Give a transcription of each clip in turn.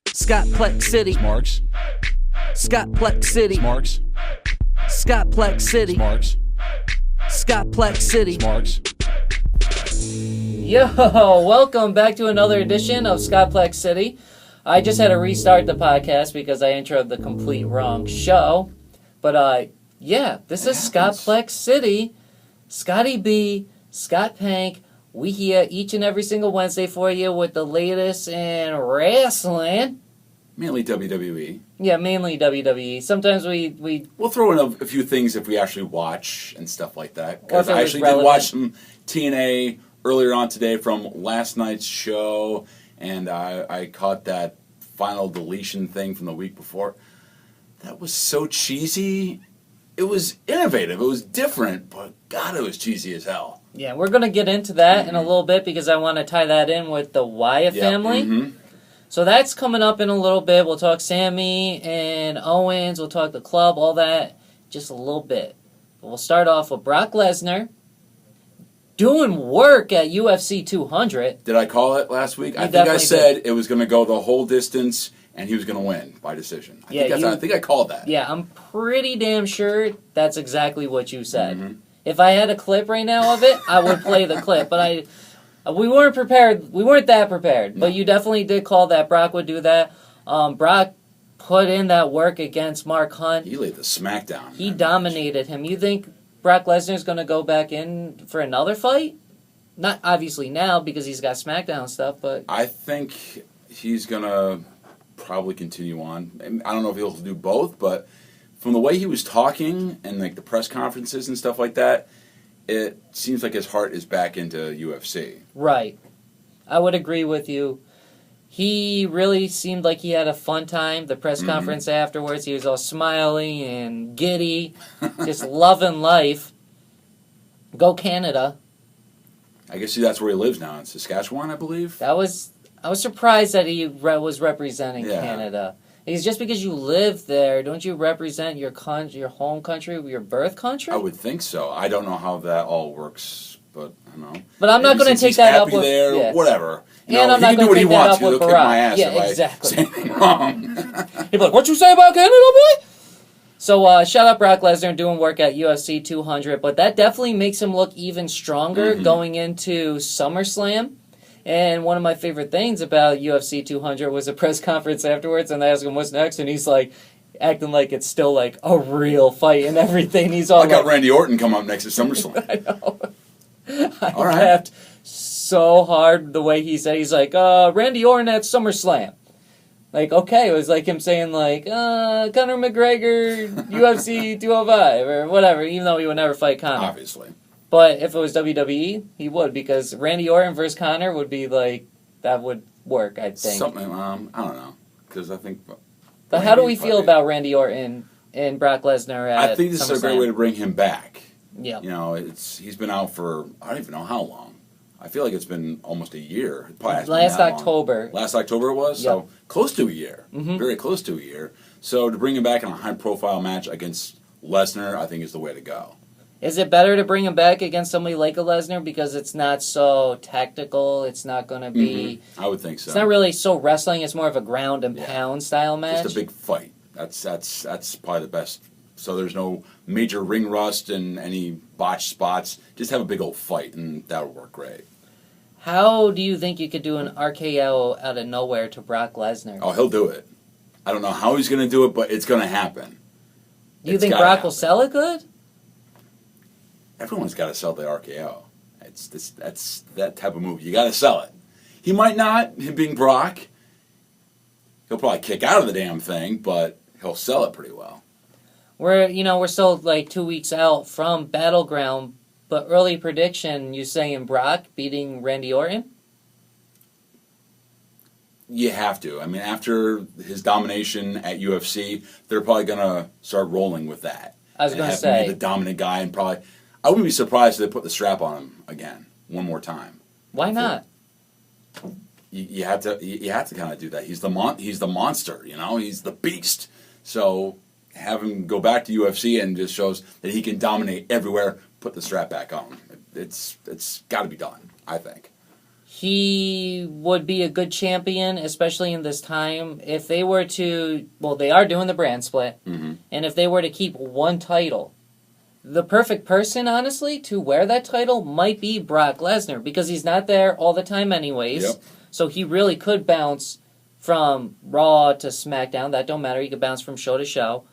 ScottPlexCity. Marks. ScottPlexCity. Marks. ScottPlexCity. Marks. ScottPlexCity. Marks. Yo, welcome back to another edition of ScottPlexCity. I just had to restart the podcast because I introed the complete wrong show. But, this is ScottPlexCity. Scotty B, Scott Pank. We here each and every single Wednesday for you with the latest in wrestling. Mainly WWE. Yeah, mainly WWE. Sometimes We'll throw in a few things if we actually watch and stuff like that. Because Or if it I was actually relevant. did watch some TNA earlier on today from last night's show, and I caught that final deletion thing from the week before. That was so cheesy. It was innovative. It was different, but God, it was cheesy as hell. Yeah, we're going to get into that in a little bit because I want to tie that in with the Wyatt family. Mm-hmm. So that's coming up in a little bit. We'll talk Sammy and Owens. We'll talk the club, all that, just a little bit. But we'll start off with Brock Lesnar doing work at UFC 200. Did I call it last week? I think I definitely said it was going to go the whole distance and he was going to win by decision. I think I called that. Yeah, I'm pretty damn sure that's exactly what you said. Mm-hmm. If I had a clip right now of it, I would play the clip. But we weren't prepared. We weren't that prepared. No. But you definitely did call that Brock would do that. Brock put in that work against Mark Hunt. He laid the smackdown. He dominated him. You think Brock Lesnar's going to go back in for another fight? Not obviously now because he's got SmackDown stuff, but I think he's going to probably continue on. I don't know if he'll do both, but from the way he was talking and like the press conferences and stuff like that, it seems like his heart is back into UFC. right. I would agree with you. He really seemed like he had a fun time. The press conference afterwards, he was all smiling and giddy, just loving life. Go Canada. I guess that's where he lives now, in Saskatchewan, I believe. I was surprised that he was representing Yeah. Canada. Because just because you live there, don't you represent your home country, your birth country? I would think so. I don't know how that all works, but I don't know. But I'm not Maybe going to since take he's that up happy with there, yeah. whatever. And I'm he not can do gonna what he take that wants up to. with They'll kick my Barack. ass Yeah, if I exactly. say anything wrong. He'd be like, what you say about Canada, boy? So, shout out Brock Lesnar doing work at UFC 200, but that definitely makes him look even stronger going into SummerSlam. And one of my favorite things about UFC 200 was a press conference afterwards, and they asked him what's next, and he's like, acting like it's still like a real fight and everything. He's all I got Randy Orton come up next to SummerSlam. I know. I All right. laughed so hard the way he said, he's like, Randy Orton at SummerSlam. Like, okay, it was like him saying, like, Conor McGregor, UFC 205, or whatever, even though he would never fight Conor. Obviously. But if it was WWE, he would, because Randy Orton versus Conor would be like, that would work, I think. Something, I don't know. Because I think... But how do we feel about Randy Orton and Brock Lesnar at I think this is a great way to bring him back. Yeah. You know, he's been out for, I don't even know how long. I feel like it's been almost a year. It probably hasn't been Last that long. October. Last October it was? Yep. So close to a year. Very close to a year. So to bring him back in a high-profile match against Lesnar, I think is the way to go. Is it better to bring him back against somebody like a Lesnar because it's not so tactical? It's not going to be... I would think so. It's not really so wrestling. It's more of a ground and pound style match. Just a big fight. That's probably the best. So there's no major ring rust and any botched spots. Just have a big old fight, and that would work great. How do you think you could do an RKO out of nowhere to Brock Lesnar? Oh, he'll do it. I don't know how he's going to do it, but it's going to happen. Do you think Brock will sell it good? Everyone's got to sell the RKO. That's that type of move. You got to sell it. He might not, him being Brock. He'll probably kick out of the damn thing, but he'll sell it pretty well. We're still like 2 weeks out from Battleground, but early prediction, you saying Brock beating Randy Orton? You have to. I mean, after his domination at UFC, they're probably going to start rolling with that. I was going to have him be say. the dominant guy, and probably, I wouldn't be surprised if they put the strap on him again, one more time. Why not? You have to kind of do that. He's the monster, you know. He's the beast. So have him go back to UFC and just shows that he can dominate everywhere. Put the strap back on. It's got to be done, I think. he would be a good champion, especially in this time. If they were to, well, they are doing the brand split, Mm-hmm. and if they were to keep one title, the perfect person, honestly, to wear that title might be Brock Lesnar, because he's not there all the time anyways. Yep. So he really could bounce from Raw to SmackDown. That don't matter. He could bounce from show to show.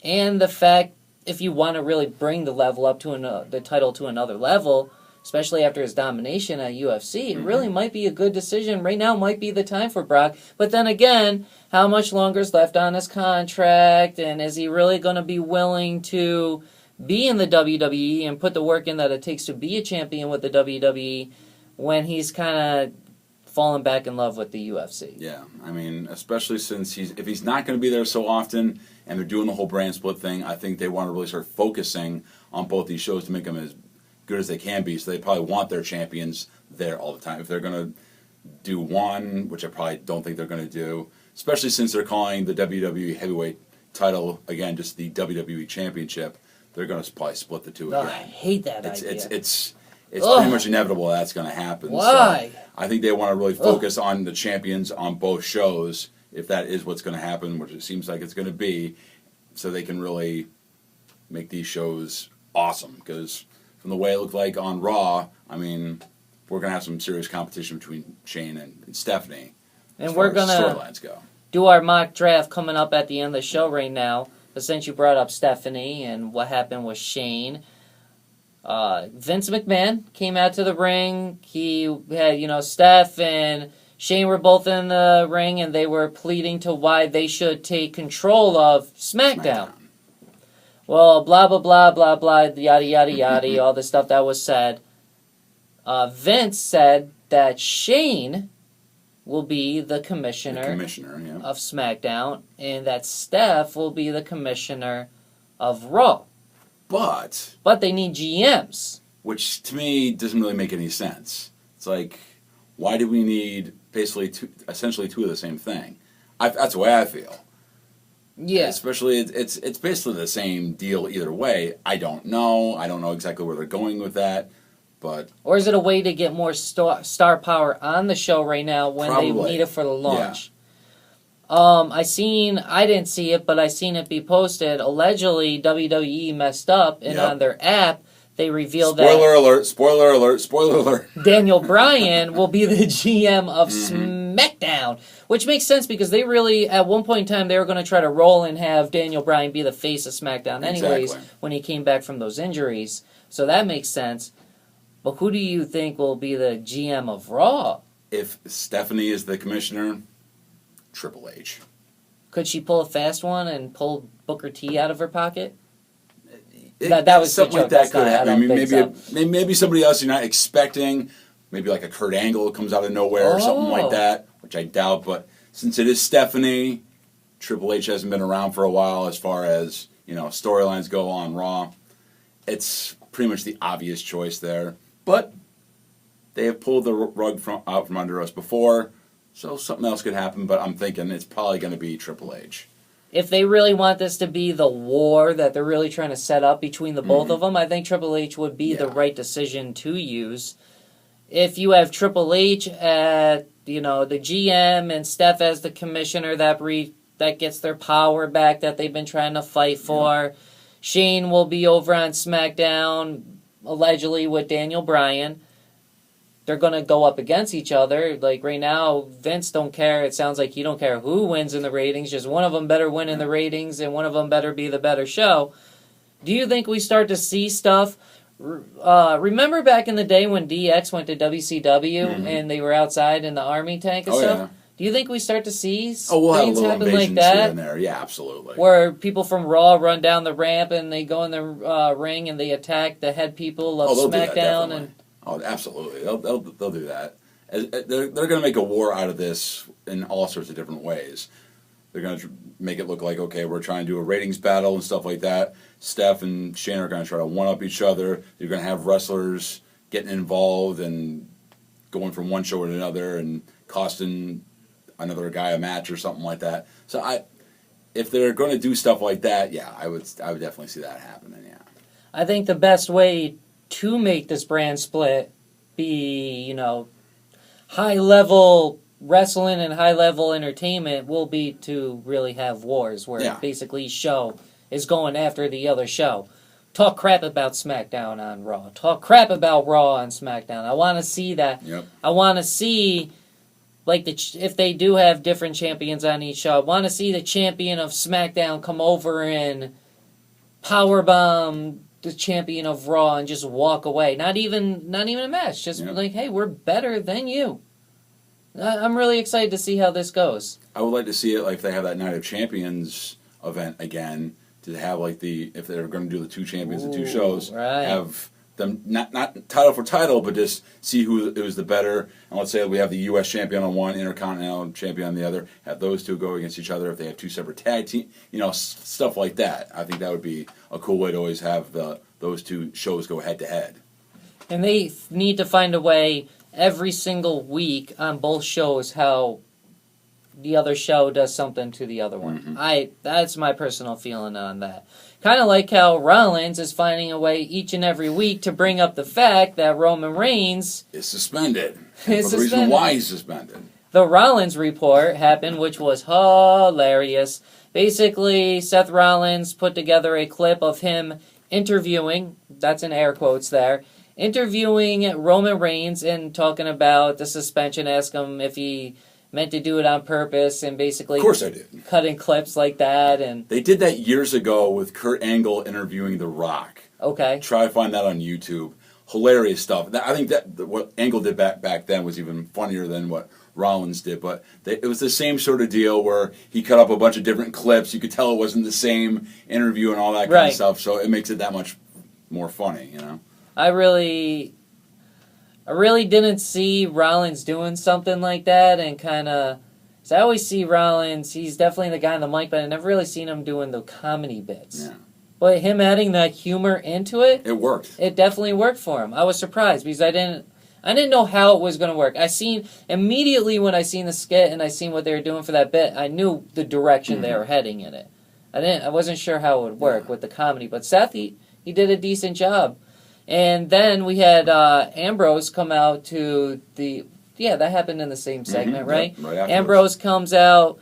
And the fact, if you want to really bring the level up to the title to another level, especially after his domination at UFC, it really might be a good decision. Right now might be the time for Brock. But then again, how much longer is left on his contract? And is he really going to be willing to be in the WWE and put the work in that it takes to be a champion with the WWE when he's kind of fallen back in love with the UFC? Yeah, I mean, especially since if he's not going to be there so often, and they're doing the whole brand split thing, I think they want to really start focusing on both these shows to make them as good as they can be. So they probably want their champions there all the time. If they're going to do one, which I probably don't think they're going to do, especially since they're calling the WWE Heavyweight title again just the WWE Championship, they're going to probably split the two again. I hate that idea. It's pretty much inevitable that's going to happen. Why? So I think they want to really focus on the champions on both shows, if that is what's going to happen, which it seems like it's going to be, so they can really make these shows awesome. Because from the way it looked like on Raw, I mean, we're going to have some serious competition between Shane and Stephanie. And we're going to storylines go. do our mock draft coming up at the end of the show right now. But since you brought up Stephanie and what happened with Shane, Vince McMahon came out to the ring. He had, Steph and Shane were both in the ring, and they were pleading to why they should take control of SmackDown. Well, blah, blah, blah, blah, blah, yada, yada, yada, all the stuff that was said. Vince said that Shane will be the commissioner of SmackDown, and that Steph will be the commissioner of Raw. But they need GMs. Which, to me, doesn't really make any sense. It's like, why do we need basically essentially two of the same thing? That's the way I feel. Yeah. Especially, it's basically the same deal either way. I don't know. I don't know exactly where they're going with that. But or is it a way to get more star power on the show right now when probably. They need it for the launch? Yeah. I didn't see it, but I seen it be posted. Allegedly, WWE messed up, and on their app, they revealed spoiler alert, spoiler alert. Daniel Bryan will be the GM of SmackDown, which makes sense because they really, at one point in time, they were going to try to roll and have Daniel Bryan be the face of SmackDown anyways when he came back from those injuries. So that makes sense. But who do you think will be the GM of Raw? If Stephanie is the commissioner, Triple H. Could she pull a fast one and pull Booker T out of her pocket? That was something like that could happen. Maybe somebody else you're not expecting. Maybe like a Kurt Angle comes out of nowhere or something like that, which I doubt. But since it is Stephanie, Triple H hasn't been around for a while as far as storylines go on Raw. It's pretty much the obvious choice there. But they have pulled the rug out from under us before, so something else could happen. But I'm thinking it's probably going to be Triple H. If they really want this to be the war that they're really trying to set up between the both of them, I think Triple H would be the right decision to use. If you have Triple H at the GM and Steph as the commissioner, that gets their power back that they've been trying to fight for. Shane will be over on SmackDown, allegedly with Daniel Bryan. They're going to go up against each other. Like right now, Vince don't care. It sounds like he don't care who wins in the ratings. Just one of them better win in the ratings, and one of them better be the better show. Do you think we start to see stuff? Remember back in the day when DX went to WCW and they were outside in the army tank and stuff? Yeah. Do you think we start to see things happen like that? Here and there. Yeah, absolutely. Where people from Raw run down the ramp and they go in the ring and they attack the head people of SmackDown absolutely. They'll do that. They're going to make a war out of this in all sorts of different ways. They're going to make it look like, okay, we're trying to do a ratings battle and stuff like that. Steph and Shane are going to try to one-up each other. You're going to have wrestlers getting involved and going from one show to another and costing another guy a match or something like that. So if they're going to do stuff like that, I would definitely see that happening, yeah. I think the best way to make this brand split be, high-level wrestling and high-level entertainment will be to really have wars where basically each show is going after the other show. Talk crap about SmackDown on Raw. Talk crap about Raw on SmackDown. I want to see that. Yep. I want to see, like, if they do have different champions on each show, I want to see the champion of SmackDown come over and powerbomb the champion of Raw and just walk away. Not even a match. Just like, hey, we're better than you. I'm really excited to see how this goes. I would like to see it like if they have that Night of Champions event again, to have like if they're going to do the two champions of two shows, have them not title for title, but just see who is the better. And let's say we have the U.S. champion on one, Intercontinental champion on the other. Have those two go against each other. If they have two separate tag team, stuff like that. I think that would be a cool way to always have those two shows go head to head. And they need to find a way every single week on both shows how the other show does something to the other one. Mm-hmm. That's my personal feeling on that. Kind of like how Rollins is finding a way each and every week to bring up the fact that Roman Reigns is suspended. For the reason why he's suspended. The Rollins report happened, which was hilarious. Basically, Seth Rollins put together a clip of him interviewing, that's in air quotes there, interviewing Roman Reigns and talking about the suspension, ask him if he meant to do it on purpose, and basically of course I did. Cutting clips like that. And they did that years ago with Kurt Angle interviewing The Rock. Okay. Try to find that on YouTube. Hilarious stuff. I think that what Angle did back then was even funnier than what Rollins did, but it was the same sort of deal where he cut up a bunch of different clips. You could tell it wasn't the same interview and all that kind of stuff, so it makes it that much more funny, I really didn't see Rollins doing something like that, and kind of, I always see Rollins, he's definitely the guy on the mic, but I never really seen him doing the comedy bits. Yeah. But him adding that humor into it, it worked. It definitely worked for him. I was surprised because I didn't know how it was going to work. Immediately when I seen the skit and I seen what they were doing for that bit, I knew the direction they were heading in it. I wasn't sure how it would work with the comedy, but Seth, he did a decent job. And then we had Ambrose come out to that happened in the same segment, right? Right afterwards. Ambrose comes out,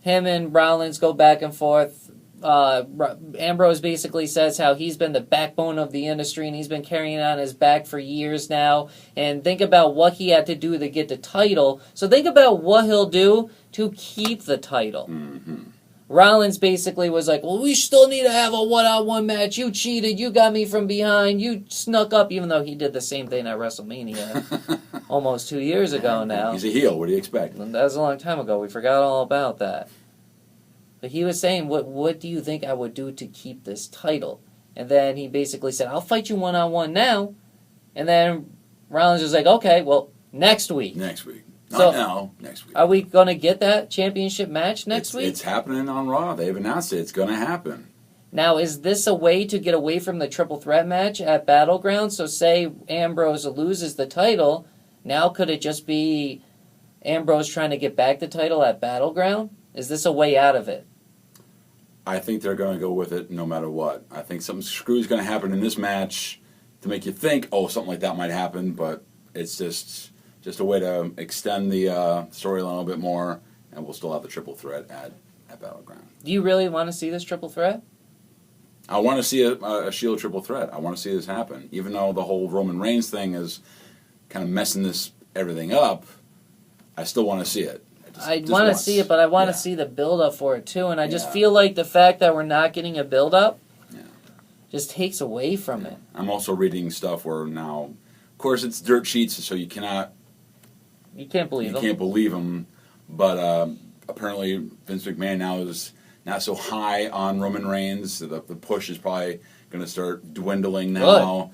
him and Rollins go back and forth. Ambrose basically says how he's been the backbone of the industry and he's been carrying it on his back for years now. And think about what he had to do to get the title. So think about what he'll do to keep the title. Mm-hmm. Rollins basically was like, well, we still need to have a one-on-one match. You cheated. You got me from behind. You snuck up, even though he did the same thing at WrestleMania almost 2 years ago now. He's a heel. What do you expect? That was a long time ago. We forgot all about that. But he was saying, what do you think I would do to keep this title? And then he basically said, I'll fight you one-on-one now. And then Rollins was like, okay, well, next week. Next week. Not now, next week. Are we going to get that championship match next week? It's happening on Raw. They've announced it. It's going to happen. Now, is this a way to get away from the triple threat match at Battleground? So say Ambrose loses the title, now could it just be Ambrose trying to get back the title at Battleground? Is this a way out of it? I think they're going to go with it no matter what. I think something screwy is going to happen in this match to make you think, something like that might happen, but it's just a way to extend the storyline a little bit more, and we'll still have the triple threat at Battleground. Do you really want to see this triple threat? I want to see a Shield triple threat. I want to see this happen. Even though the whole Roman Reigns thing is kind of messing everything up, I still want to see it. I want to see it, but I want to see the build-up for it, too. And I just feel like the fact that we're not getting a build-up just takes away from it. I'm also reading stuff where now, of course, it's dirt sheets, so you can't believe them. But apparently Vince McMahon now is not so high on Roman Reigns. The push is probably going to start dwindling now.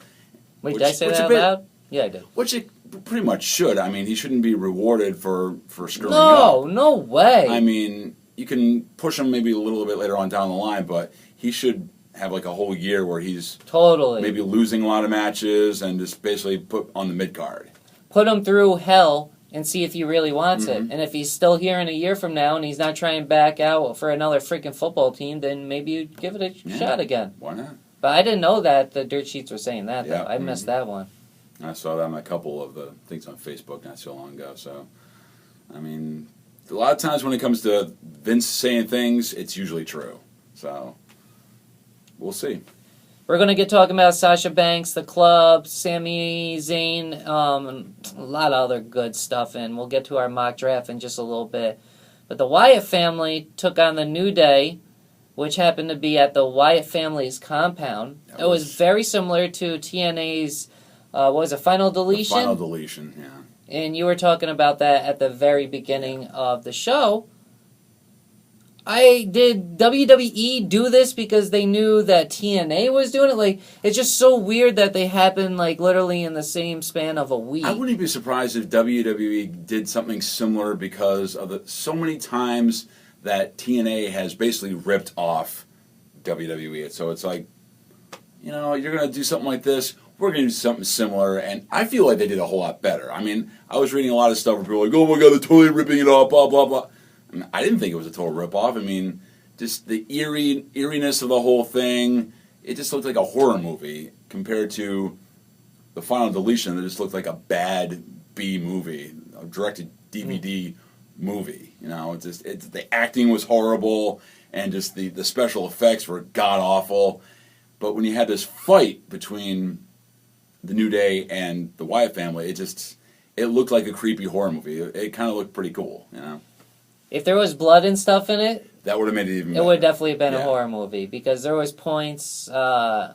Wait, did I say that out loud? Yeah, I did. Which it pretty much should. I mean, he shouldn't be rewarded for screwing up. No way. I mean, you can push him maybe a little bit later on down the line, but he should have like a whole year where he's maybe losing a lot of matches and just basically put on the mid-card. Put him through hell and see if he really wants it. And if he's still here in a year from now and he's not trying back out for another freaking football team, then maybe you give it a shot again. Why not? But I didn't know that the dirt sheets were saying that, though. I missed that one. I saw that on a couple of the things on Facebook not so long ago. So, I mean, a lot of times when it comes to Vince saying things, it's usually true. So, we'll see. We're going to get talking about Sasha Banks, the club, Sami Zayn, and a lot of other good stuff, and we'll get to our mock draft in just a little bit. But the Wyatt family took on the New Day, which happened to be at the Wyatt family's compound. It was very similar to TNA's, Final Deletion? Final Deletion, yeah. And you were talking about that at the very beginning of the show. Did WWE do this because they knew that TNA was doing it? Like, it's just so weird that they happen, like, literally in the same span of a week. I wouldn't be surprised if WWE did something similar because of so many times that TNA has basically ripped off WWE. So it's like, you know, you're going to do something like this, we're going to do something similar, and I feel like they did a whole lot better. I mean, I was reading a lot of stuff where people were like, oh my god, they're totally ripping it off, blah, blah, blah. I didn't think it was a total ripoff. I mean, just the eeriness of the whole thing, it just looked like a horror movie compared to the Final Deletion that just looked like a bad B movie, a directed DVD movie. You know, the acting was horrible, and just the special effects were god-awful. But when you had this fight between the New Day and the Wyatt family, it looked like a creepy horror movie. It kind of looked pretty cool, you know? If there was blood and stuff in it, that would have made it even better. It would definitely have been a horror movie, because there was points where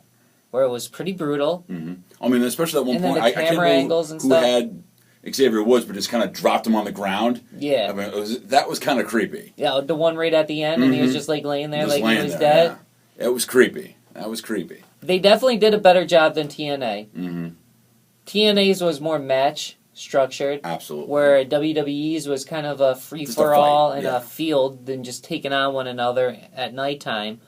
it was pretty brutal. Mm-hmm. I mean, especially at one and point, then the camera angles and who stuff. had Xavier Woods, but just kind of dropped him on the ground. Yeah. I mean, that was kind of creepy. Yeah, the one right at the end, and he was just like laying there like he was dead. Yeah. It was creepy. That was creepy. They definitely did a better job than TNA. Mm-hmm. TNA's was more match structured. Absolutely. Where WWE's was kind of a free-for-all and a field than just taking on one another at nighttime.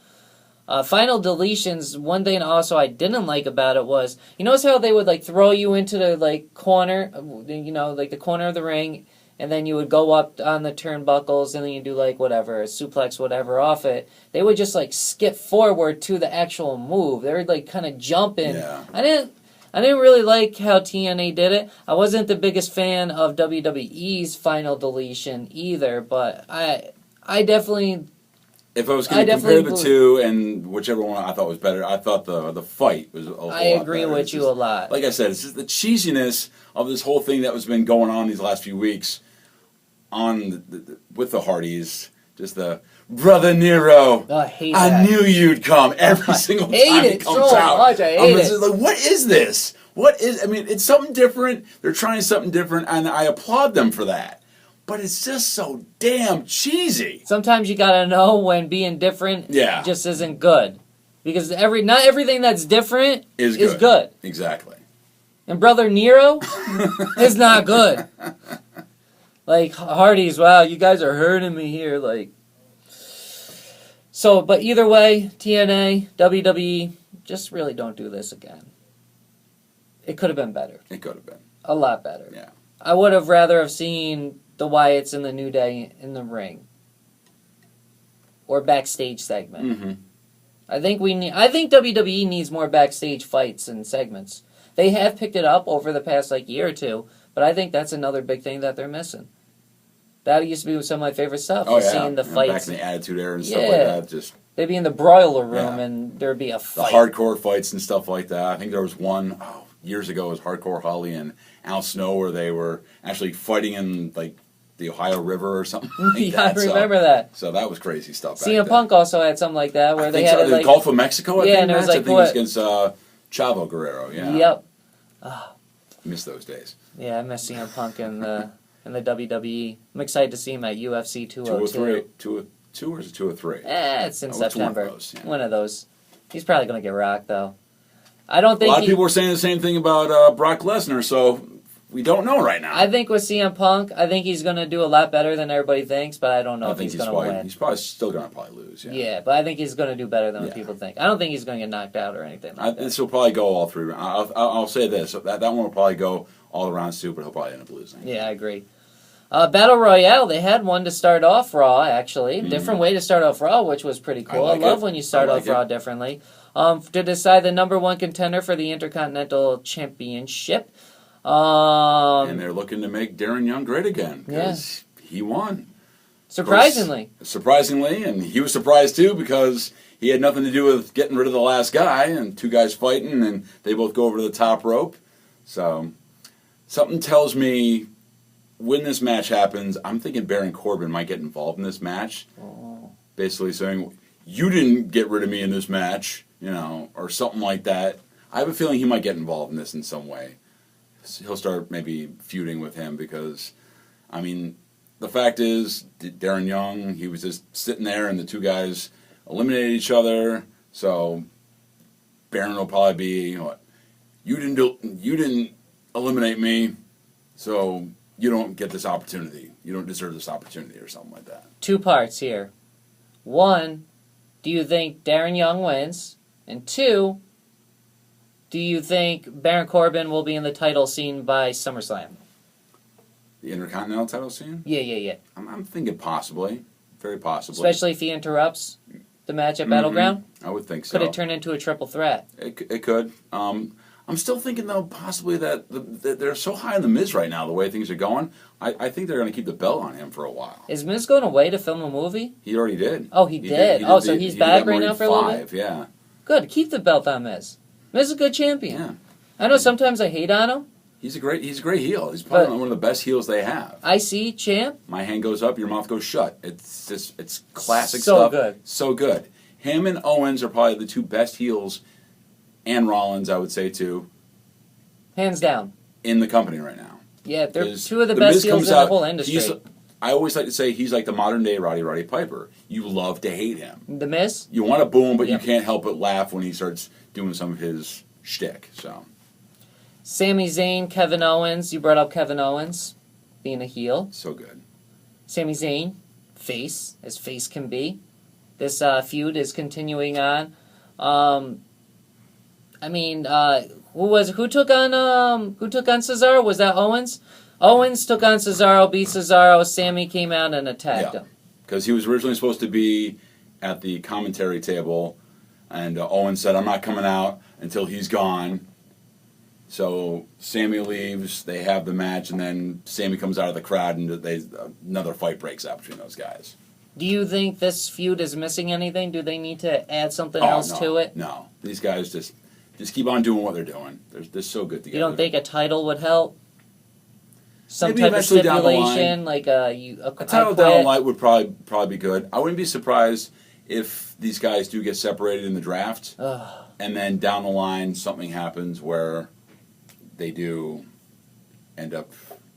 Final Deletions, one thing also I didn't like about it was, you notice how they would like throw you into the like corner, you know, like the corner of the ring, and then you would go up on the turnbuckles, and then you do like whatever, a suplex, whatever off it. They would just like skip forward to the actual move. They would like kind of jump in. Yeah. I didn't really like how TNA did it. I wasn't the biggest fan of WWE's Final Deletion either, but I definitely... If I was going to compare the two, and whichever one I thought was better, I thought the fight was a whole lot better. I agree with you a lot. Like I said, it's just the cheesiness of this whole thing that was been going on these last few weeks with the Hardys. Just the... Brother Nero, oh, I hate that. I knew you'd come every single time he comes out. I hate it. Like, what is this? I mean, it's something different. They're trying something different, and I applaud them for that. But it's just so damn cheesy. Sometimes you gotta know when being different just isn't good. Because not everything that's different is good. Exactly. And Brother Nero is not good. Like, Hardy's, wow, you guys are hurting me here, like... So, but either way, TNA, WWE, just really don't do this again. It could have been better. It could have been. A lot better. Yeah. I would have rather have seen the Wyatts and the New Day in the ring. Or backstage segment. Mm-hmm. I think WWE needs more backstage fights and segments. They have picked it up over the past year or two, but I think that's another big thing that they're missing. That used to be some of my favorite stuff. Oh, yeah. Seeing the fights. Back in the Attitude Era and stuff like that. They'd be in the broiler room and there'd be a fight. The hardcore fights and stuff like that. I think there was one years ago. It was Hardcore Holly and Al Snow where they were actually fighting in the Ohio River or something like that. I remember that. So that was crazy stuff back CM Punk also had something like that where they had the Gulf of Mexico, I think and it was I think it was against Chavo Guerrero, Yep. Miss those days. Yeah, I miss CM Punk in the WWE. I'm excited to see him at UFC 202. 202 or is it 203? It's in September. One of those. He's probably going to get rocked, though. I don't think a lot of people were saying the same thing about Brock Lesnar, so we don't know right now. I think with CM Punk, I think he's going to do a lot better than everybody thinks, but I don't know if he's going to win. He's probably still going to lose, Yeah, but I think he's going to do better than what people think. I don't think he's going to get knocked out or anything like that. This will probably go all three rounds. I'll say this. That one will probably go all around too, but he'll probably end up losing. Yeah, I agree. Battle Royale, they had one to start off Raw, actually. Different way to start off Raw, which was pretty cool. I love when you start off Raw differently. to decide the number one contender for the Intercontinental Championship. And they're looking to make Darren Young great again because he won. Surprisingly. Surprisingly, and he was surprised too because he had nothing to do with getting rid of the last guy, and two guys fighting, and they both go over to the top rope. So, something tells me when this match happens, I'm thinking Baron Corbin might get involved in this match. Oh. Basically saying, you didn't get rid of me in this match, or something like that. I have a feeling he might get involved in this in some way. He'll start maybe feuding with him because, the fact is, Darren Young, he was just sitting there and the two guys eliminated each other. So Baron will probably be, you didn't eliminate me, so you don't get this opportunity. You don't deserve this opportunity or something like that. Two parts here. One, do you think Darren Young wins? And two, do you think Baron Corbin will be in the title scene by SummerSlam? The Intercontinental title scene? Yeah. I'm thinking possibly. Very possibly. Especially if he interrupts the match at Battleground? I would think so. Could it turn into a triple threat? It could. I'm still thinking, though, possibly that they're so high on The Miz right now, the way things are going. I think they're going to keep the belt on him for a while. Is Miz going away to film a movie? He already did. Oh, he did? So he's back right now for a little bit? Yeah. Good. Keep the belt on Miz. Miz is a good champion. Yeah. I know sometimes I hate on him. He's a great heel. He's probably one of the best heels they have. IC champ. My hand goes up, your mouth goes shut. It's classic so stuff. Good. So good. Him and Owens are probably the two best heels, and Rollins, I would say, too. Hands down. In the company right now. Yeah, they're two of the best heels in the whole industry. I always like to say he's like the modern-day Roddy Piper. You love to hate him. The Miz? You want to boo him, but you can't help but laugh when he starts doing some of his shtick. So, Sami Zayn, Kevin Owens. You brought up Kevin Owens being a heel. So good. Sami Zayn, face, as face can be. This feud is continuing on. Who took on Cesaro? Was that Owens? Owens took on Cesaro, beat Cesaro. Sami came out and attacked him. Because he was originally supposed to be at the commentary table, and Owens said, "I'm not coming out until he's gone." So Sami leaves. They have the match, and then Sami comes out of the crowd, and another fight breaks out between those guys. Do you think this feud is missing anything? Do they need to add something else to it? No, these guys just keep on doing what they're doing. They're so good together. You don't think a title would help? Some Maybe type of down stipulation, like a title down the line would probably be good. I wouldn't be surprised if these guys do get separated in the draft, and then down the line something happens where they do end up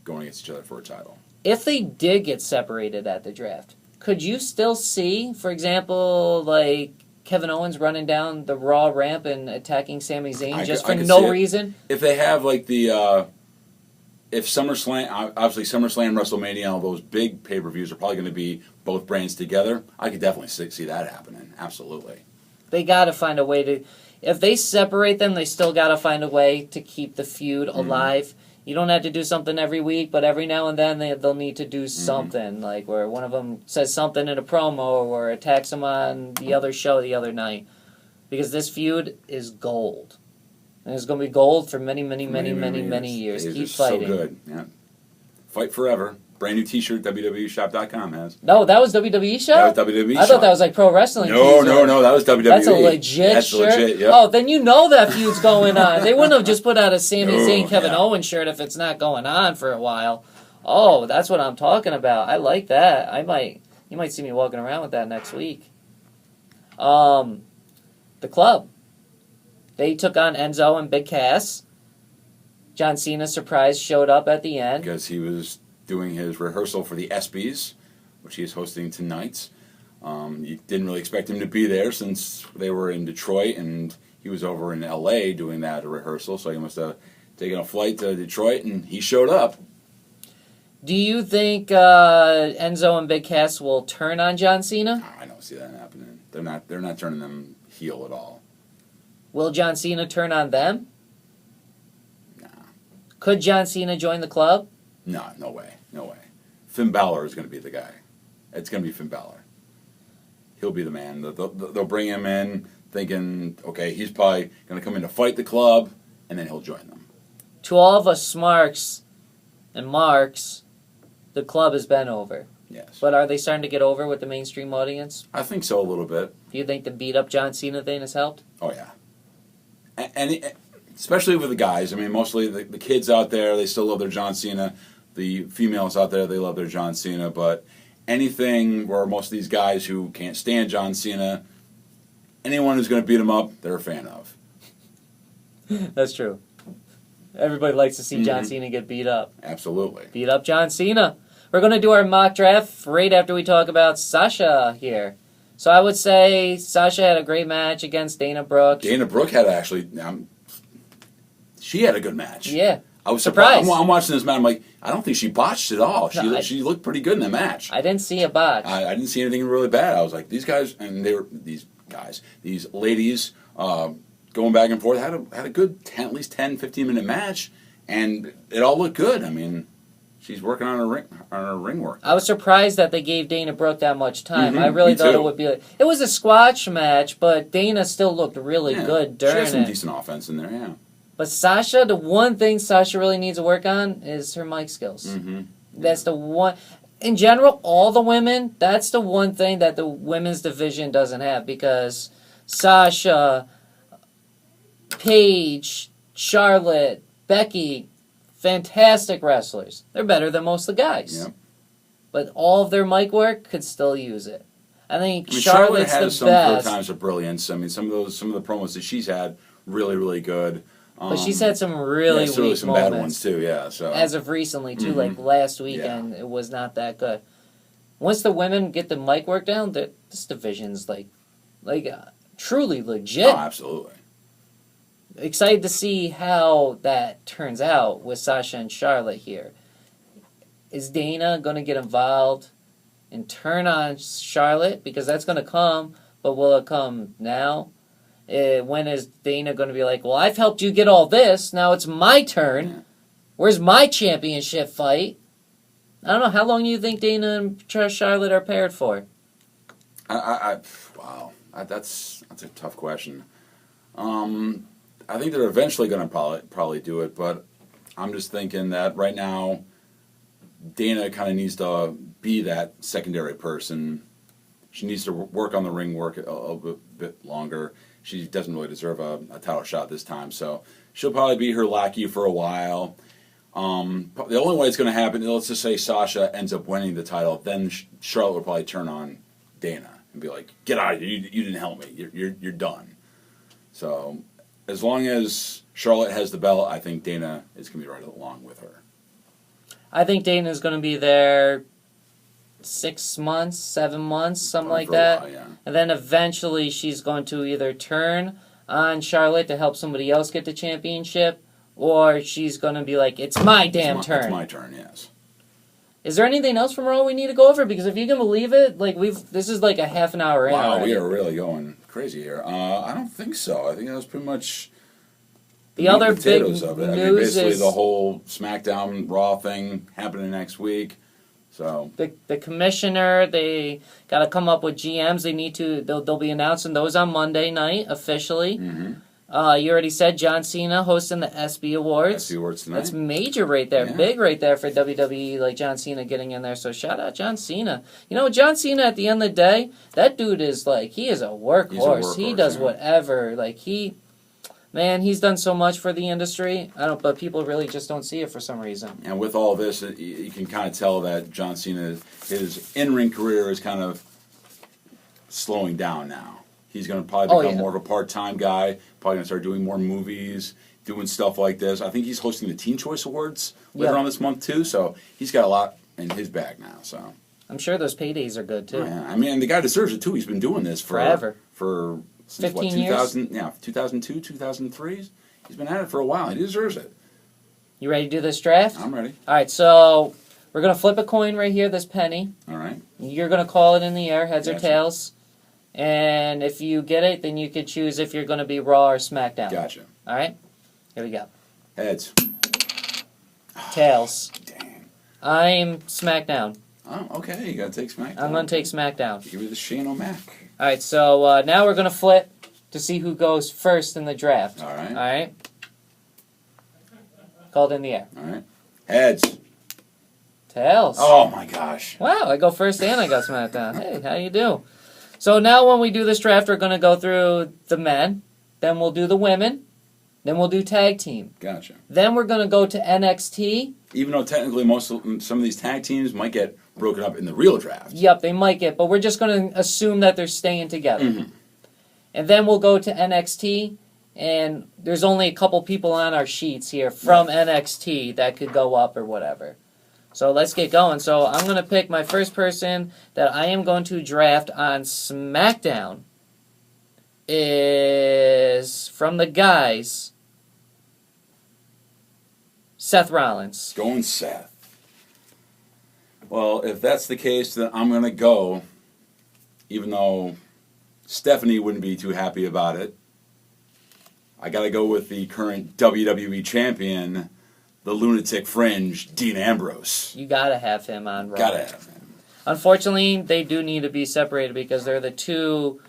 going against each other for a title. If they did get separated at the draft, could you still see, for example, like Kevin Owens running down the Raw ramp and attacking Sami Zayn for no reason? If they have like if SummerSlam, obviously SummerSlam, WrestleMania, all those big pay-per-views are probably going to be both brands together. I could definitely see that happening. Absolutely. They got to find a way to. If they separate them, they still got to find a way to keep the feud alive. You don't have to do something every week, but every now and then they'll need to do something, like where one of them says something in a promo or attacks them on the other show the other night. Because this feud is gold. And it's going to be gold for many years. Keep fighting. So good. Yeah. Fight forever. Brand new T-shirt. WWEshop.com has. No, that was WWE Shop? That was WWE Shop. I thought that was like pro wrestling. No. That was WWE. That's a legit shirt. Legit, yep. Oh, then you know that feud's going on. They wouldn't have just put out a Sami Zayn Kevin Owens shirt if it's not going on for a while. Oh, that's what I'm talking about. I like that. You might see me walking around with that next week. The Club. They took on Enzo and Big Cass. John Cena, surprise, showed up at the end. Because he was doing his rehearsal for the ESPYs, which he is hosting tonight. You didn't really expect him to be there since they were in Detroit, and he was over in L.A. doing that rehearsal, so he must have taken a flight to Detroit, and he showed up. Do you think Enzo and Big Cass will turn on John Cena? I don't see that happening. They're not turning them heel at all. Will John Cena turn on them? Nah. Could John Cena join the club? No way. Finn Balor is going to be the guy. It's going to be Finn Balor. He'll be the man. They'll bring him in. thinking, okay, he's probably going to come in to fight the club, and then he'll join them. To all of us smarks and marks, the club has been over. Yes. But are they starting to get over with the mainstream audience? I think so a little bit. Do you think the beat up John Cena thing has helped? Oh, yeah. And especially with the guys. I mean, mostly the kids out there, they still love their John Cena. The females out there, they love their John Cena. But anything where most of these guys who can't stand John Cena, anyone who's going to beat him up, they're a fan of. That's true. Everybody likes to see John Cena get beat up. Absolutely. Beat up John Cena. We're going to do our mock draft right after we talk about Sasha here. So I would say Sasha had a great match against Dana Brooke. Dana Brooke had actually, she had a good match. Yeah. I was surprised. I'm watching this match. I'm like, I don't think she botched at all. She looked pretty good in the match. I didn't see a botch. I didn't see anything really bad. I was like, these guys, and these ladies, going back and forth, had a good at least 10, 15-minute match, and it all looked good. I mean, she's working on her ring work. I was surprised that they gave Dana Brooke that much time. I really thought it would be it was a squash match, but Dana still looked really good during it. She has some decent offense in there, yeah. But Sasha, the one thing Sasha really needs to work on is her mic skills. That's the one. In general, all the women, that's the one thing that the women's division doesn't have, because Sasha, Paige, Charlotte, Becky, fantastic wrestlers. They're better than most of the guys. Yep. But all of their mic work could still use it. I think Charlotte Charlotte's has the some best. times of brilliance. I mean, some of the promos that she's had, really, really good. But she's had some really weak some moments. bad ones too, yeah. So as of recently too, like last weekend, it was not that good. Once the women get the mic work down, this division's like truly legit. Oh, absolutely. Excited to see how that turns out with Sasha and Charlotte here. Is Dana going to get involved and turn on Charlotte? Because that's going to come, but will it come now? When is Dana going to be like, well, I've helped you get all this, now it's my turn. Yeah. Where's my championship fight? I don't know. How long do you think Dana and Charlotte are paired for? Wow. That's a tough question. I think they're eventually going to probably do it, but I'm just thinking that right now Dana kind of needs to be that secondary person. She needs to work on the ring work a bit longer. She doesn't really deserve a title shot this time, so she'll probably be her lackey for a while. The only way it's going to happen, let's just say Sasha ends up winning the title, then Charlotte will probably turn on Dana and be like, "Get out of here! You didn't help me. You're done." So as long as Charlotte has the belt, I think Dana is going to be right along with her. I think Dana is going to be there 6 months, 7 months, something like that. While, yeah. And then eventually she's going to either turn on Charlotte to help somebody else get the championship, or she's going to be like, it's my damn turn. It's my turn, yes. Is there anything else from Raw we need to go over? Because if you can believe it, this is like a half an hour in. Wow, we are really going crazy here. I don't think so. I think that was pretty much the other big of it. news I mean, basically is the whole SmackDown Raw thing happening next week. So the commissioner, they got to come up with GMs. They'll be announcing those on Monday night officially. You already said John Cena hosting the SB Awards. SB Awards tonight. That's major right there, big right there for WWE. Like John Cena getting in there. So shout out John Cena. You know, John Cena at the end of the day, that dude is he is a workhorse. He does whatever. He's done so much for the industry. But people really just don't see it for some reason. And with all this, you can kind of tell that John Cena, his in-ring career is kind of slowing down now. He's going to probably become more of a part-time guy, probably going to start doing more movies, doing stuff like this. I think he's hosting the Teen Choice Awards later on this month, too, so he's got a lot in his bag now. So I'm sure those paydays are good, too. Oh, yeah. I mean, and the guy deserves it, too. He's been doing this forever. Since 15 years? 2002, 2003. He's been at it for a while. He deserves it. You ready to do this draft? I'm ready. All right, so we're going to flip a coin right here, this penny. All right. You're going to call it in the air, heads or tails. And if you get it, then you could choose if you're going to be Raw or SmackDown. Gotcha. All right? Here we go. Heads. Tails. Dang. I'm SmackDown. Oh, okay. You got to take SmackDown. I'm going to take SmackDown. Give me the Shane O'Mac. All right, so now we're going to flip to see who goes first in the draft. All right. All right. Called in the air. All right. Heads. Tails. Oh my gosh. Wow, I go first and I got SmackDown. Hey, how you do? So now when we do this draft, we're going to go through the men, then we'll do the women, then we'll do tag team. Gotcha. Then we're going to go to NXT. Even though technically some of these tag teams might get broken up in the real draft. Yep, they might get, but we're just going to assume that they're staying together. Mm-hmm. And then we'll go to NXT, and there's only a couple people on our sheets here from NXT that could go up or whatever. So let's get going. So I'm going to pick my first person that I am going to draft on SmackDown is from the guys, Seth Rollins. Going Seth. Well, if that's the case, then I'm going to go, even though Stephanie wouldn't be too happy about it. I got to go with the current WWE champion, the Lunatic Fringe, Dean Ambrose. You got to have him on Raw. Got to have him. Unfortunately, they do need to be separated because they're the two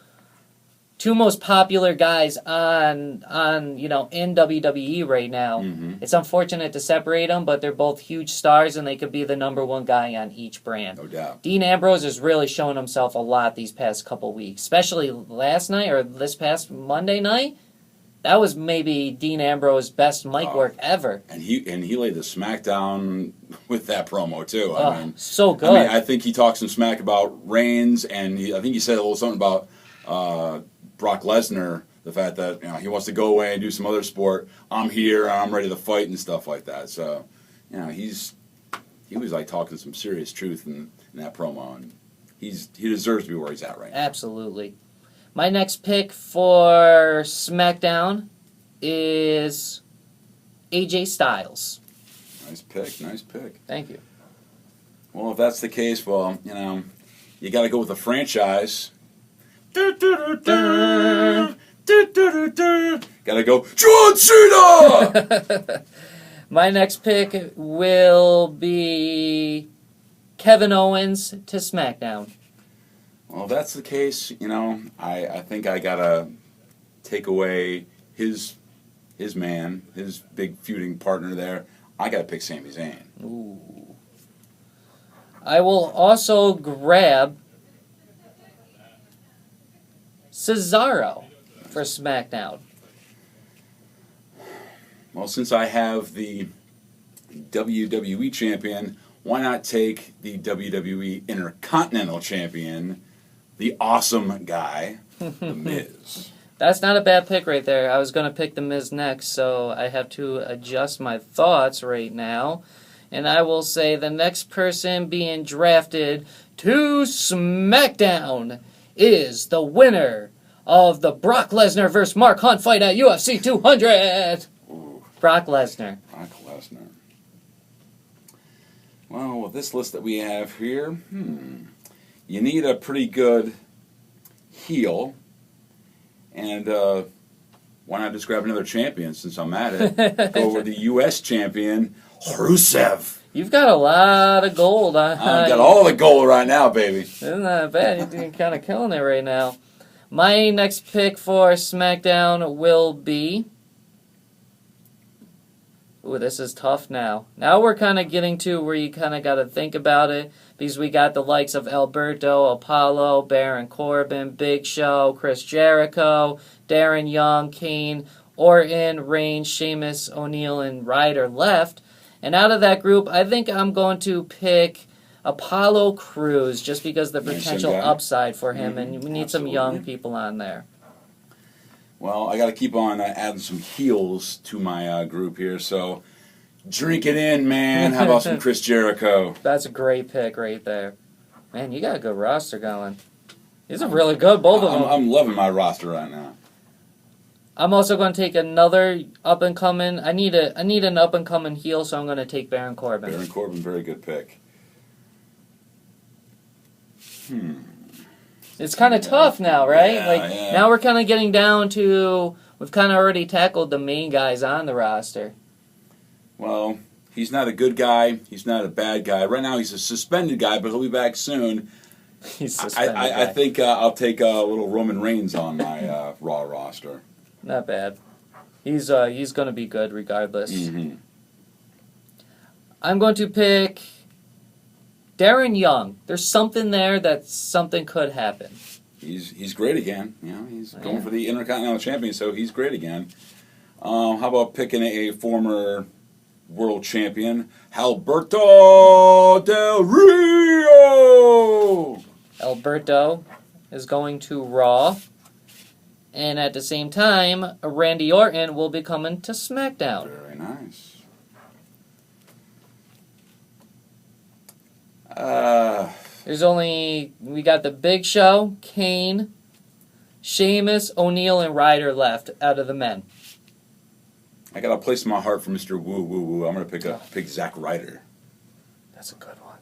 most popular guys on in WWE right now. Mm-hmm. It's unfortunate to separate them, but they're both huge stars and they could be the number one guy on each brand. No doubt. Dean Ambrose has really shown himself a lot these past couple weeks, especially last night or this past Monday night. That was maybe Dean Ambrose's best mic work ever. And he laid the smackdown with that promo too. I mean, so good. I think he talked some smack about Reigns, and I think he said a little something about Brock Lesnar, the fact that he wants to go away and do some other sport. I'm here, I'm ready to fight and stuff like that. So, he was like talking some serious truth in that promo, and he deserves to be where he's at right now. Absolutely. My next pick for SmackDown is AJ Styles. Nice pick. Thank you. Well, if that's the case, you got to go with a franchise. Gotta go John Cena! My next pick will be Kevin Owens to SmackDown. Well, if that's the case, I think I gotta take away his man, his big feuding partner there. I gotta pick Sami Zayn. Ooh. I will also grab Cesaro for SmackDown. Well, since I have the WWE champion, why not take the WWE Intercontinental champion, the awesome guy, The Miz? That's not a bad pick right there. I was going to pick The Miz next, so I have to adjust my thoughts right now. And I will say the next person being drafted to SmackDown is the winner of the Brock Lesnar vs. Mark Hunt fight at UFC 200. Ooh. Brock Lesnar. Brock Lesnar. Well, with this list that we have here, you need a pretty good heel. And why not just grab another champion since I'm at it? Go over the U.S. champion, Rusev. You've got a lot of gold. I've got all the gold right now, baby. Isn't that bad? You're kind of killing it right now. My next pick for SmackDown will be... Ooh, this is tough now. Now we're kind of getting to where you kind of got to think about it, because we got the likes of Alberto, Apollo, Baron Corbin, Big Show, Chris Jericho, Darren Young, Kane, Orton, Reigns, Sheamus, O'Neal, and Ryder left. And out of that group, I think I'm going to pick Apollo Crews, just because the potential upside for him, and we need some young people on there. Well, I got to keep on adding some heels to my group here, so drink it in, man. How about some Chris Jericho? That's a great pick right there. Man, you got a good roster going. These are really good, both of them. I'm loving my roster right now. I'm also going to take another up-and-coming. I need an up-and-coming heel, so I'm going to take Baron Corbin. Baron Corbin, very good pick. It's kind of tough now, right? Yeah. Now we're kind of getting down to, we've kind of already tackled the main guys on the roster. Well, he's not a good guy. He's not a bad guy. Right now he's a suspended guy, but he'll be back soon. He's suspended. I think I'll take little Roman Reigns on my Raw roster. Not bad. He's going to be good regardless. Mm-hmm. I'm going to pick Darren Young. There's something there that something could happen. He's great again. You know, he's going for the Intercontinental Champion, so he's great again. How about picking a former world champion, Alberto Del Rio? Alberto is going to Raw, and at the same time, Randy Orton will be coming to SmackDown. Very nice. We got the Big Show, Kane, Sheamus, O'Neal, and Ryder left out of the men. I got a place in my heart for Mr. Woo Woo Woo. I'm going to pick Zack Ryder. That's a good one.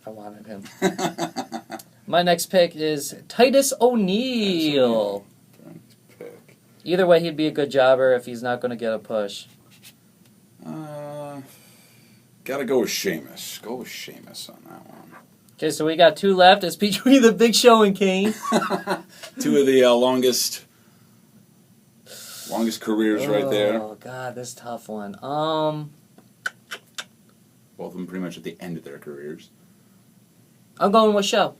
I wanted him. My next pick is Titus O'Neil. Nice pick. Either way, he'd be a good jobber if he's not going to get a push. Gotta go with Sheamus. Go with Sheamus on that one. Okay, so we got two left. It's between the Big Show and Kane. Two of the longest careers right there. Oh God, this tough one. Both of them pretty much at the end of their careers. I'm going with Show.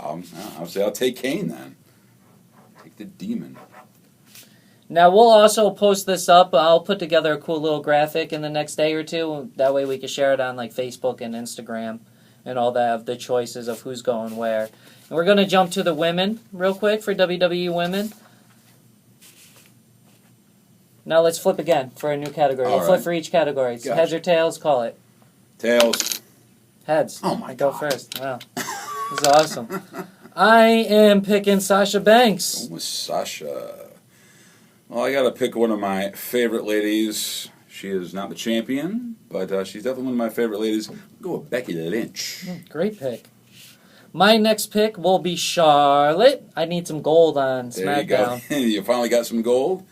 I'll say I'll take Kane then. Take the demon. Now, we'll also post this up. I'll put together a cool little graphic in the next day or two. That way we can share it on like Facebook and Instagram and all that of the choices of who's going where. And we're going to jump to the women real quick for WWE women. Now let's flip again for a new category. We'll flip for each category. So heads or tails, call it. Tails. Heads. Oh my I God. go first. Wow. This is awesome. I am picking Sasha Banks. Oh, Sasha. Well, I got to pick one of my favorite ladies. She is not the champion, but she's definitely one of my favorite ladies. I'll go with Becky Lynch. Great pick. My next pick will be Charlotte. I need some gold on SmackDown. There you go. You finally got some gold.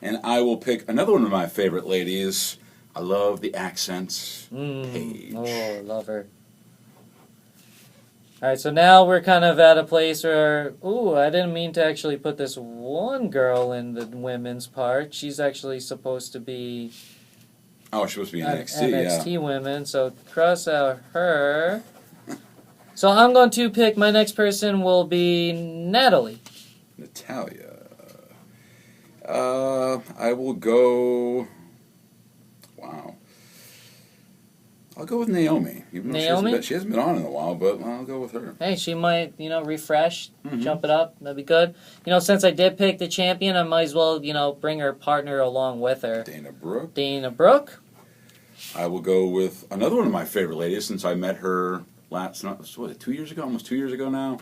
And I will pick another one of my favorite ladies. I love the accents. Paige. Oh, love her. Alright, so now we're kind of at a place where, I didn't mean to actually put this one girl in the women's part. She's actually supposed to be Oh, she's supposed to be NXT, women, so cross out her. So I'm going to pick, my next person will be Natalia. I will go... Wow. I'll go with Naomi. Even though she hasn't been on in a while, but I'll go with her. Hey, she might, refresh, jump it up. That'd be good. Since I did pick the champion, I might as well, bring her partner along with her. Dana Brooke. I will go with another one of my favorite ladies since I met her almost 2 years ago now.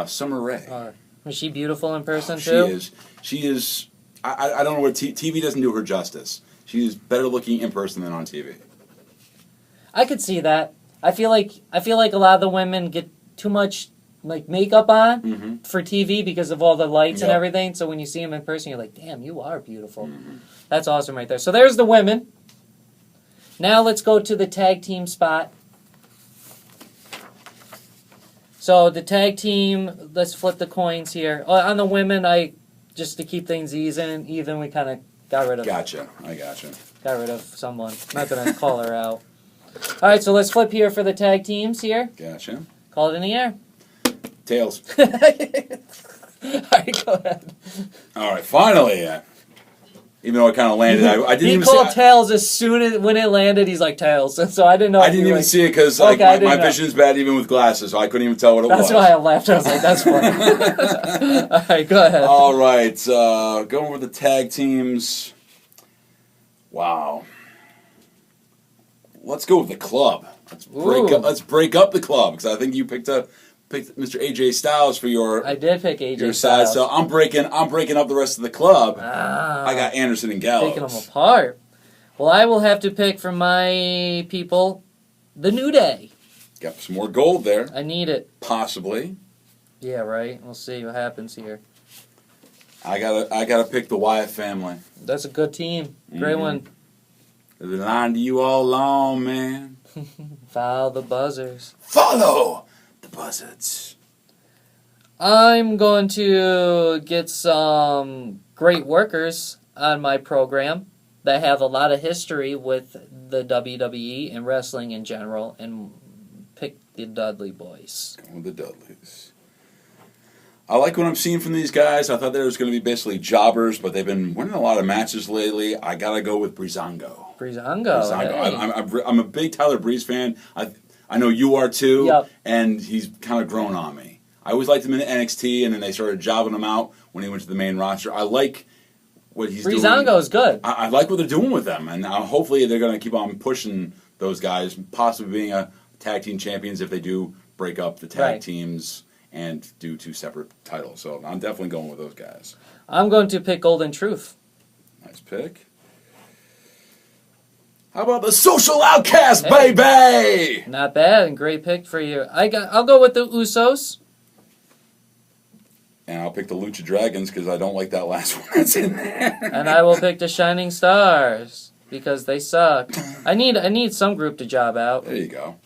Summer Rae. Is she beautiful in person too? She is. I don't know what TV doesn't do her justice. She is better looking in person than on TV. I could see that. I feel like a lot of the women get too much makeup on for TV because of all the lights and everything. So when you see them in person, you're like, "Damn, you are beautiful." That's awesome right there. So there's the women. Now let's go to the tag team spot. So the tag team, let's flip the coins here. On the women, just to keep things even, we kind of got rid of. I gotcha. Got rid of someone. Not gonna call her out. All right, so let's flip here for the tag teams here. Gotcha. Call it in the air. Tails. All right, go ahead. All right, finally. Even though it kind of landed, I didn't even see it. He called tails as soon as when it landed. He's like tails, and so I didn't know. I didn't even see it because my vision's bad even with glasses, so I couldn't even tell what it was. That's why I laughed. I was like, "That's funny." All right, go ahead. All right, going with the tag teams. Wow. Let's go with the club. Let's break up the club because I think you picked Mr. AJ Styles for your. I did pick AJ your Styles. side, so I'm breaking up the rest of the club. I got Anderson and Gallows. Taking them apart. Well, I will have to pick for my people, the New Day. Got some more gold there. I need it. Possibly. Yeah, right. We'll see what happens here. I gotta pick the Wyatt family. That's a good team. Great one. They've been lying to you all along, man. Follow the buzzers. Follow the buzzards. I'm going to get some great workers on my program that have a lot of history with the WWE and wrestling in general, and pick the Dudley Boys. Going with the Dudleys. I like what I'm seeing from these guys. I thought they was going to be basically jobbers, but they've been winning a lot of matches lately. I got to go with Breezango. Breezango. Hey. I'm a big Tyler Breeze fan. I know you are too, Yep. and he's kind of grown on me. I always liked him in NXT, and then they started jobbing him out when he went to the main roster. I like what he's doing. Breezango is good. I like what they're doing with them, and hopefully they're going to keep on pushing those guys, possibly being a tag team champions if they do break up the tag teams and do 2 separate titles. So I'm definitely going with those guys. I'm going to pick Golden Truth. Nice pick. How about the Social Outcast, baby? Not bad, great pick for you. I'll go with the Usos. And I'll pick the Lucha Dragons because I don't like that last one that's in there. And I will pick the Shining Stars because they suck. I need some group to job out. There you go.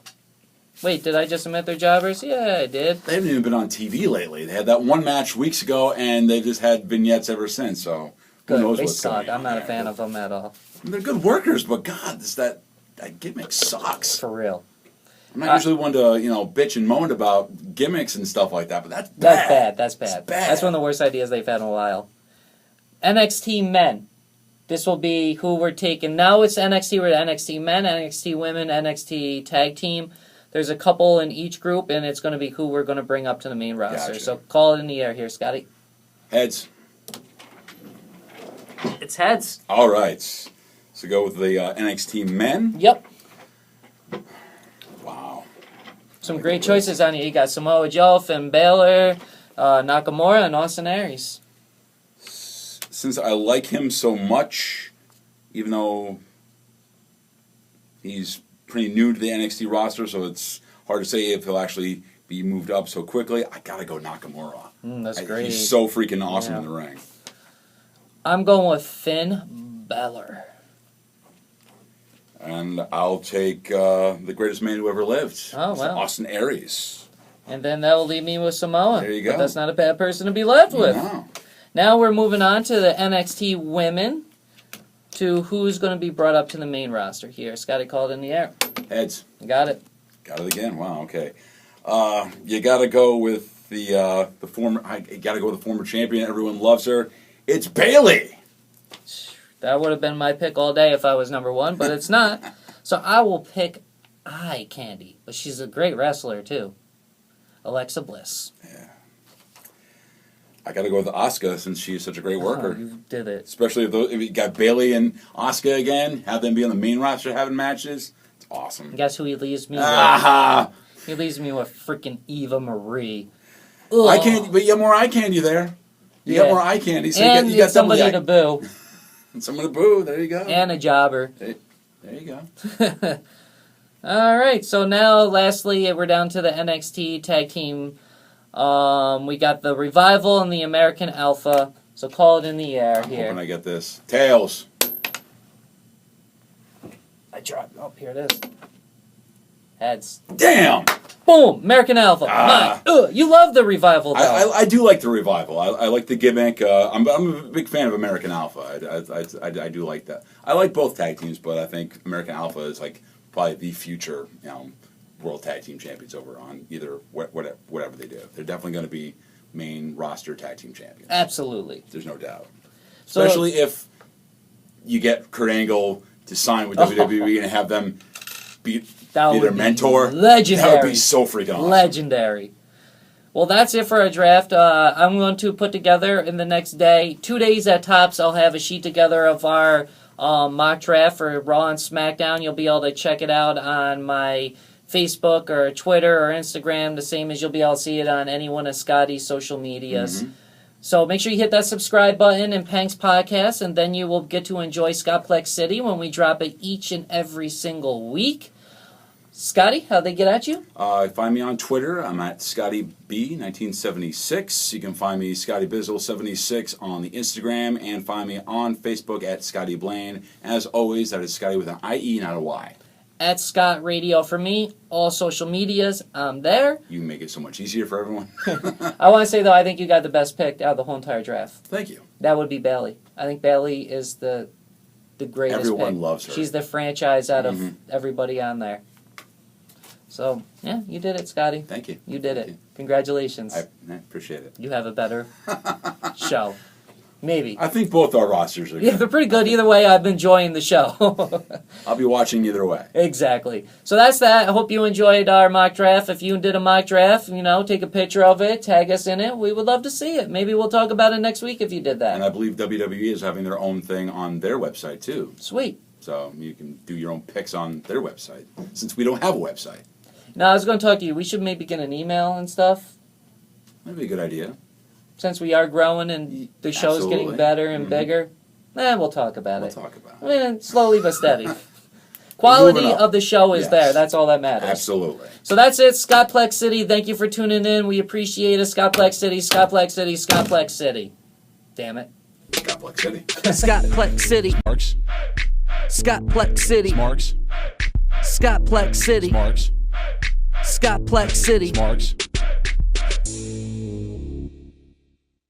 Wait, did I just admit they're jobbers? Yeah, I did. They haven't even been on TV lately. They had that one match weeks ago, and they've just had vignettes ever since. So who knows what's going on? They suck. I'm not a fan of them at all. They're good workers, but God, that gimmick sucks. For real. I'm not usually one to bitch and moan about gimmicks and stuff like that, but that's bad. That's bad. It's bad. That's one of the worst ideas they've had in a while. NXT men. This will be who we're taking. Now it's NXT. We're NXT men, NXT women, NXT tag team. There's a couple in each group, and it's going to be who we're going to bring up to the main roster. Gotcha. So call it in the air here, Scotty. Heads. It's heads. All right. So go with the NXT men. Yep. Wow. Some great choices on here. You got Samoa Joe, Finn Balor, Nakamura, and Austin Aries. Since I like him so much, even though he's pretty new to the NXT roster, so it's hard to say if he'll actually be moved up so quickly, I gotta go Nakamura. That's great. He's so freaking awesome in the ring. I'm going with Finn Balor. And I'll take the greatest man who ever lived. Oh, wow. Austin Aries. And then that will leave me with Samoa. There you go. But that's not a bad person to be left with. No. Now we're moving on to the NXT women, to who's going to be brought up to the main roster here. Scotty called in the air. Heads. Got it. Got it again. Wow. Okay. You got to go with the former. I got to go with the former champion. Everyone loves her. It's Bayley. That would have been my pick all day if I was number one, but it's not. So I will pick Eye Candy, but she's a great wrestler too. Alexa Bliss. Yeah. I got to go with Asuka since she is such a great worker. Oh, you did it. Especially if you got Bayley and Asuka again, have them be on the main roster having matches. It's awesome. Guess who he leaves me Aha! with? He leaves me with freaking Eva Marie. Eye candy, but you got more eye candy there. You got more eye candy, so and you got somebody to boo. Someone to boo. There you go. And a jobber. There you go. All right. So now, lastly, we're down to the NXT tag team. We got the Revival and the American Alpha. So call it in the air I'm here. hoping I get this. Tails. I dropped. Oh, here it is. Heads. Damn. Boom! American Alpha. You love the Revival, though. I do like the Revival. I like the gimmick. I'm a big fan of American Alpha. I do like that. I like both tag teams, but I think American Alpha is like probably the future, world tag team champions over on either whatever they do. They're definitely going to be main roster tag team champions. Absolutely. There's no doubt. So, Especially if you get Kurt Angle to sign with WWE and have them be their mentor. Legendary. That would be so freaking awesome. Legendary. Well, that's it for our draft. I'm going to put together in the next day, 2 days at tops, I'll have a sheet together of our mock draft for Raw and Smackdown. You'll be able to check it out on my Facebook or Twitter or Instagram, the same as you'll be able to see it on any one of Scotty's social medias. Mm-hmm. So make sure you hit that subscribe button in Pank's Podcast, and then you will get to enjoy ScottPlexCity when we drop it each and every single week. Scotty, how'd they get at you? Find me on Twitter. I'm at ScottyB1976. You can find me ScottyBizzle76 on the Instagram, and find me on Facebook at Scotty Blaine. As always, that is Scotty with an IE, not a Y. at Scott Radio for me. All social medias, I'm there. You make it so much easier for everyone. I want to say, though, I think you got the best pick out of the whole entire draft. Thank you. That would be Bailey. I think Bailey is the greatest Everyone pick. loves her. She's the franchise out of everybody on there. So, yeah, you did it, Scotty. Thank you. You did Thank it. you. Congratulations. I appreciate it. You have a better show. Maybe. I think both our rosters are Yeah, good. they're pretty good. Either way, I've been enjoying the show. I'll be watching either way. Exactly. So that's that. I hope you enjoyed our mock draft. If you did a mock draft, take a picture of it, tag us in it. We would love to see it. Maybe we'll talk about it next week if you did that. And I believe WWE is having their own thing on their website, too. Sweet. So you can do your own picks on their website, since we don't have a website. Now, I was going to talk to you. We should maybe get an email and stuff, That'd be a good idea. since we are growing and the show's Absolutely. getting better and bigger. We'll talk about We'll it. talk about it. Slowly but steady. Quality Moving up. of the show is Yes. there. That's all that matters. Absolutely. So that's it, ScottPlexCity. Thank you for tuning in. We appreciate it. ScottPlexCity, ScottPlexCity, ScottPlexCity. Damn it. ScottPlexCity. ScottPlexCity. Marks, ScottPlexCity. Marks, ScottPlexCity. Marks, ScottPlexCity. Marks.